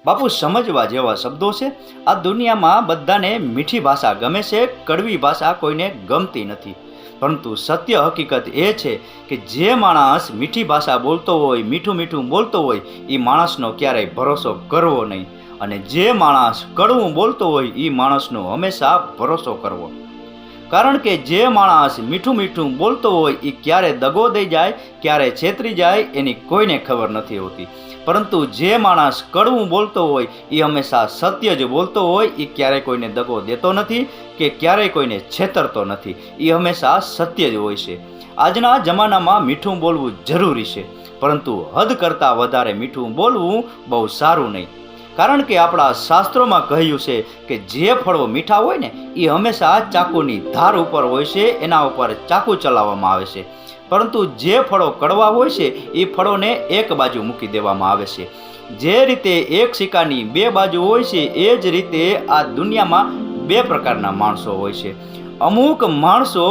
બાપુ, સમજવા જેવા શબ્દો છે. આ દુનિયામાં બધાને મીઠી ભાષા ગમે છે, કડવી ભાષા કોઈને ગમતી નથી. પરંતુ સત્ય હકીકત એ છે કે જે માણસ મીઠી ભાષા બોલતો હોય, મીઠું મીઠું બોલતો હોય, એ માણસનો ક્યારેય ભરોસો કરવો નહીં. અને જે માણસ કડવું બોલતો હોય એ માણસનો હંમેશા ભરોસો કરવો. કારણ કે જે માણસ મીઠું મીઠું બોલતો હોય એ ક્યારે દગો દઈ જાય, ક્યારે છેતરી જાય એની કોઈને ખબર નથી હોતી. પરંતુ જે માણસ કડવું બોલતો હોય એ હંમેશા સત્ય જ બોલતો હોય, એ ક્યારેય કોઈને દગો દેતો નથી કે ક્યારેય કોઈને છેતરતો નથી. એ હંમેશા સત્ય જ હોય છે. આજના જમાનામાં મીઠું બોલવું જરૂરી છે, પરંતુ હદ કરતાં વધારે મીઠું બોલવું બહુ સારું નહીં. કારણ કે આપણા શાસ્ત્રોમાં કહ્યું છે કે જે ફળો મીઠા હોય ને એ હંમેશા ચાકુની ધાર ઉપર હોય છે, એના ઉપર ચાકુ ચલાવવામાં આવે છે. પરંતુ જે ફળો કડવા હોય છે એ ફળોને એક બાજુ મૂકી દેવામાં આવે છે. જે રીતે એક સિક્કાની બે બાજુ હોય છે એ જ રીતે આ દુનિયામાં બે પ્રકારના માણસો હોય છે. અમુક માણસો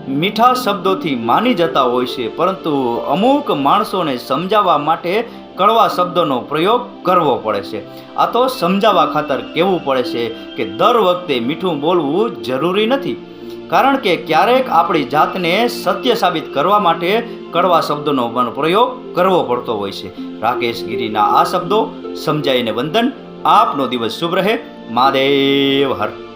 મીઠા શબ્દોથી માની જતા હોય છે, પરંતુ અમુક માણસોને સમજાવવા માટે કડવા શબ્દોનો પ્રયોગ કરવો પડે છે. આ તો સમજાવવા ખાતર કહેવું પડે છે કે દર વખતે મીઠું બોલવું જરૂરી નથી. કારણ કે ક્યારેક આપણી જાતને સત્ય સાબિત કરવા માટે કડવા શબ્દોનો પણ પ્રયોગ કરવો પડતો હોય છે. રાકેશ ગીરીના આ શબ્દો સમજાઈને વંદન. આપનો દિવસ શુભ રહે. મહાદેવ હર.